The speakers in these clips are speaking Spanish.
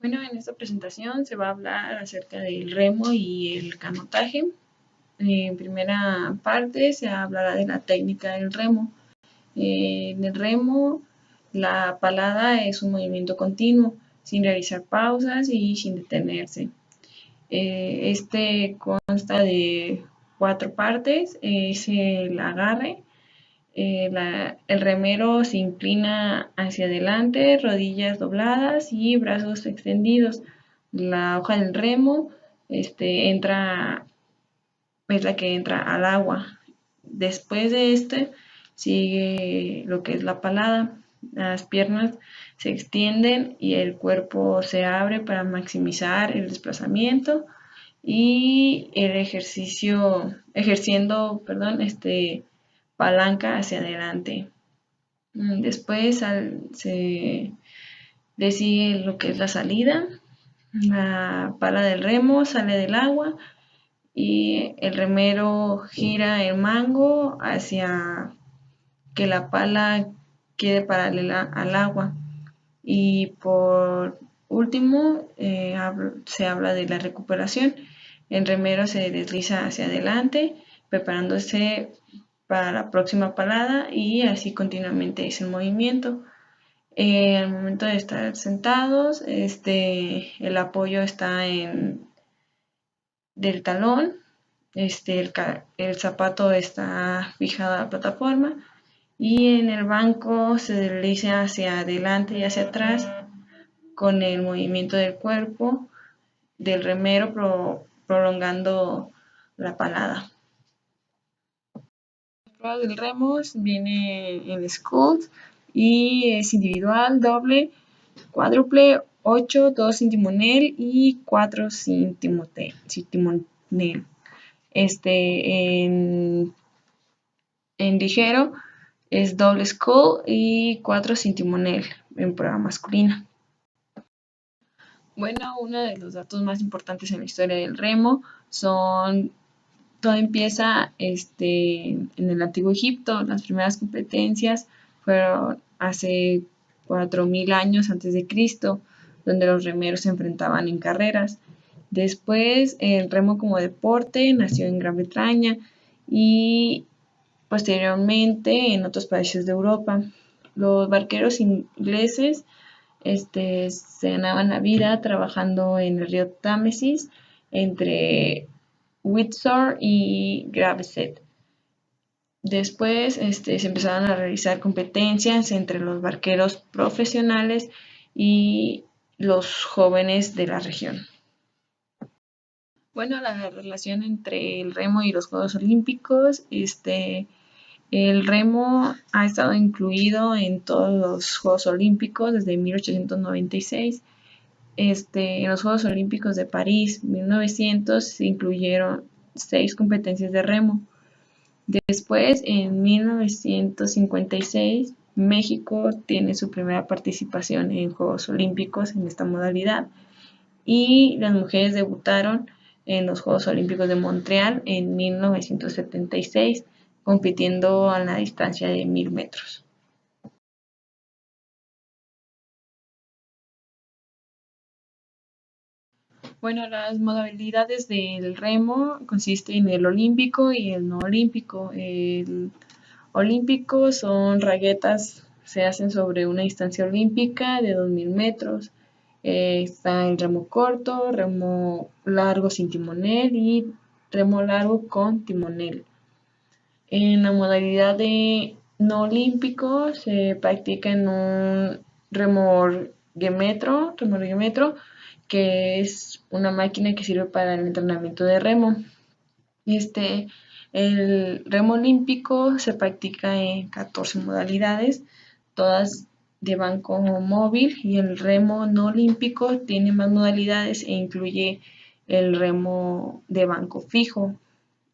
Bueno, en esta presentación se va a hablar acerca del remo y el canotaje. En primera parte se hablará de la técnica del remo. En el remo, la palada es un movimiento continuo, sin realizar pausas y sin detenerse. Este consta de 4 partes: es el agarre. El remero se inclina hacia adelante, rodillas dobladas y brazos extendidos. La hoja del remo entra, es la que entra al agua. Después de sigue lo que es la palada. Las piernas se extienden y el cuerpo se abre para maximizar el desplazamiento y el ejerciendo, palanca hacia adelante. Después le sigue lo que es la salida. La pala del remo sale del agua y el remero gira el mango hacia que la pala quede paralela al agua. Y por último, se habla de la recuperación. El remero se desliza hacia adelante, preparándose para la próxima palada y así continuamente es el movimiento. Al momento de estar sentados, el apoyo está del talón, el zapato está fijado a la plataforma y en el banco se desliza hacia adelante y hacia atrás con el movimiento del cuerpo del remero prolongando la palada. La prueba del remo viene en sculls y es individual, doble, cuádruple, 8, 2 sin timonel y 4 sin timonel. En ligero es doble scull y 4 sin timonel en prueba masculina. Bueno, uno de los datos más importantes en la historia del remo todo empieza en el Antiguo Egipto. Las primeras competencias fueron hace 4000 años antes de Cristo, donde los remeros se enfrentaban en carreras. Después, el remo como deporte nació en Gran Bretaña y posteriormente en otros países de Europa. Los barqueros ingleses se ganaban la vida trabajando en el río Támesis entre Windsor y Gravesend. Después se empezaron a realizar competencias entre los barqueros profesionales y los jóvenes de la región. Bueno, la relación entre el remo y los Juegos Olímpicos, el remo ha estado incluido en todos los Juegos Olímpicos desde 1896. En los Juegos Olímpicos de París 1900 se incluyeron 6 competencias de remo. Después, en 1956, México tiene su primera participación en Juegos Olímpicos en esta modalidad y las mujeres debutaron en los Juegos Olímpicos de Montreal en 1976, compitiendo a la distancia de 1000 metros. Bueno, las modalidades del remo consisten en el olímpico y el no olímpico. El olímpico son raquetas, se hacen sobre una distancia olímpica de 2000 metros. Está el remo corto, remo largo sin timonel y remo largo con timonel. En la modalidad de no olímpico se practica en un remorguemetro, que es una máquina que sirve para el entrenamiento de remo. El remo olímpico se practica en 14 modalidades, todas de banco móvil, y el remo no olímpico tiene más modalidades e incluye el remo de banco fijo.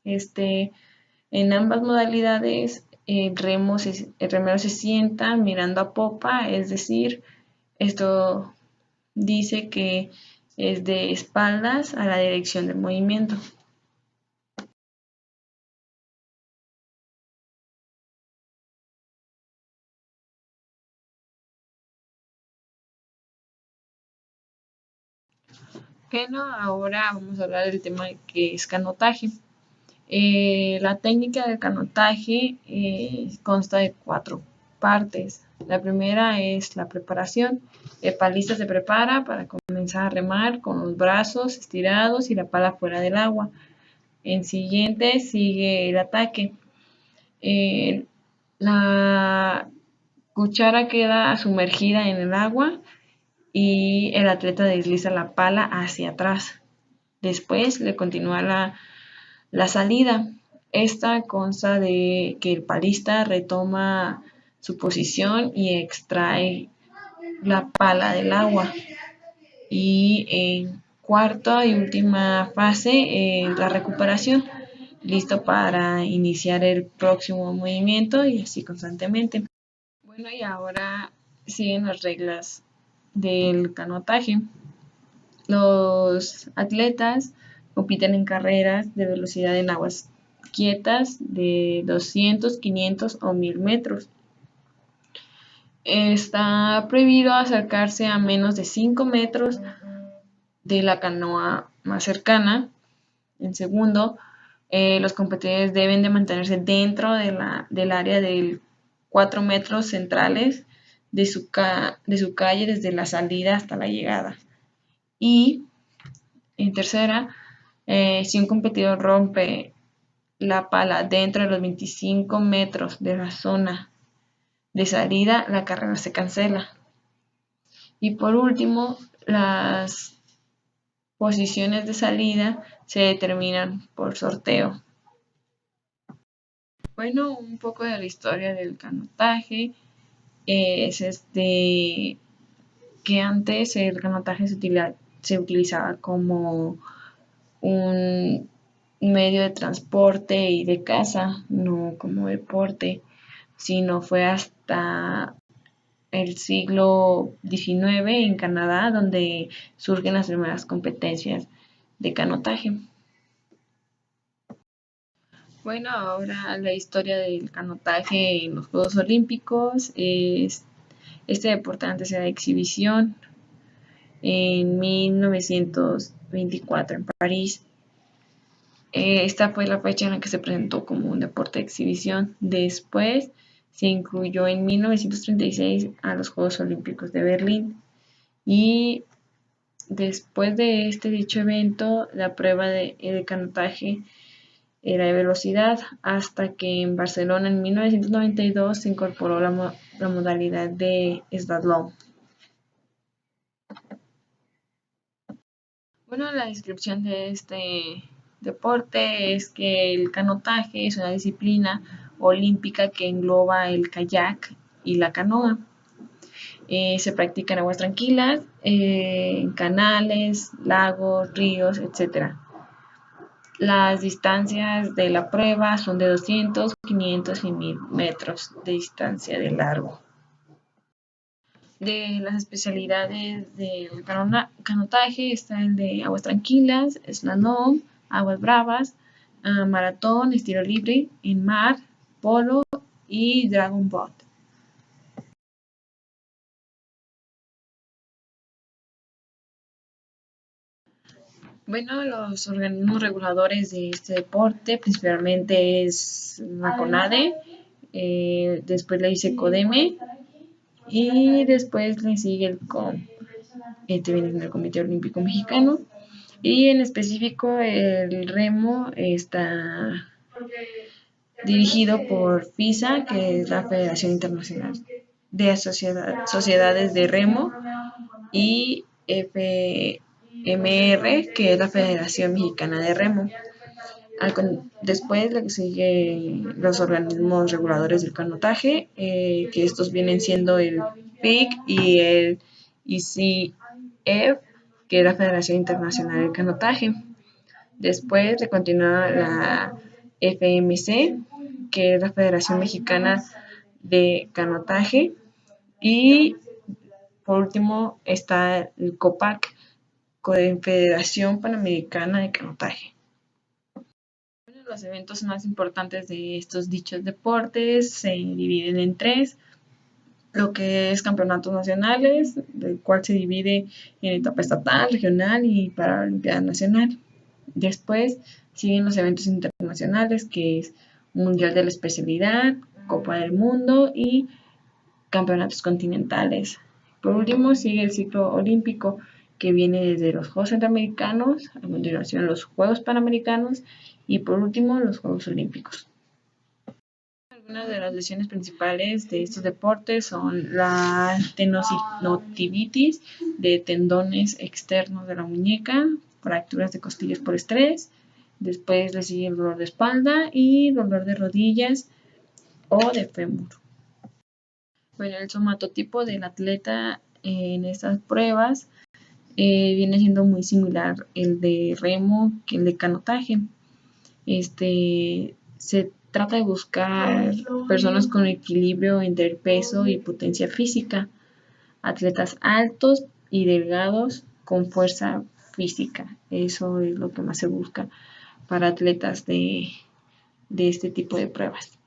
En ambas modalidades el remero se sienta mirando a popa, es decir, esto dice que es de espaldas a la dirección del movimiento. Bueno, ahora vamos a hablar del tema que es canotaje. La técnica del canotaje consta de 4 partes. La primera es la preparación. El palista se prepara para comenzar a remar con los brazos estirados y la pala fuera del agua. En siguiente sigue el ataque. Eh, la cuchara queda sumergida en el agua y el atleta desliza la pala hacia atrás. Después le continúa la salida. Esta consta de que el palista retoma su posición y extrae la pala del agua. Y en cuarta y última fase, la recuperación, listo para iniciar el próximo movimiento y así constantemente. Bueno, y ahora siguen las reglas del canotaje. Los atletas compiten en carreras de velocidad en aguas quietas de 200, 500 o 1000 metros. Está prohibido acercarse a menos de 5 metros de la canoa más cercana. En segundo, los competidores deben de mantenerse dentro del área de 4 metros centrales de su calle desde la salida hasta la llegada. Y en tercera, si un competidor rompe la pala dentro de los 25 metros de la zona de salida, la carrera se cancela. Y por último, las posiciones de salida se determinan por sorteo. Bueno, un poco de la historia del canotaje es que antes el canotaje se utilizaba como un medio de transporte y de caza, no como deporte, sino fue hasta el siglo XIX en Canadá donde surgen las primeras competencias de canotaje. Bueno, ahora la historia del canotaje en los Juegos Olímpicos es este deporte antes era de exhibición en 1924 en París. Esta fue la fecha en la que se presentó como un deporte de exhibición. Después se incluyó en 1936 a los Juegos Olímpicos de Berlín. Y después de este dicho evento, la prueba de canotaje era de velocidad, hasta que en Barcelona en 1992 se incorporó la modalidad de slalom. Bueno, la descripción de este deporte es que el canotaje es una disciplina olímpica que engloba el kayak y la canoa. Se practica en aguas tranquilas, en canales, lagos, ríos, etc. Las distancias de la prueba son de 200, 500 y 1000 metros de distancia de largo. De las especialidades del canotaje está el de aguas tranquilas, slalom, aguas bravas, maratón, estilo libre, en mar, polo y dragon boat. Bueno, los organismos reguladores de este deporte principalmente es la CONADE, después le dice CODEME y después le sigue el COM. Este viene en el Comité Olímpico Mexicano. Y en específico el remo está dirigido por FISA, que es la Federación Internacional de Sociedades de Remo, y FMR, que es la Federación Mexicana de Remo. Después le sigue los organismos reguladores del canotaje, que estos vienen siendo el FIC y el ICF, que es la Federación Internacional del Canotaje. Después le continúa la FMC, que es la Federación Mexicana de Canotaje. Y por último está el COPAC, Confederación Panamericana de Canotaje. Los eventos más importantes de estos dichos deportes se dividen en 3. lo que es campeonatos nacionales, del cual se divide en etapa estatal, regional y paralimpiada nacional. Después siguen los eventos internacionales, que es Mundial de la Especialidad, Copa del Mundo y campeonatos continentales. Por último, sigue el ciclo olímpico, que viene desde los Juegos Centroamericanos, a continuación los Juegos Panamericanos y por último los Juegos Olímpicos. Algunas de las lesiones principales de estos deportes son la tenosynovitis de tendones externos de la muñeca, fracturas de costillas por estrés, después le sigue el dolor de espalda y dolor de rodillas o de fémur. Bueno, el somatotipo del atleta en estas pruebas viene siendo muy similar el de remo que el de canotaje. Se trata de buscar personas con equilibrio entre el peso y potencia física, atletas altos y delgados con fuerza física. Eso es lo que más se busca para atletas de este tipo de pruebas.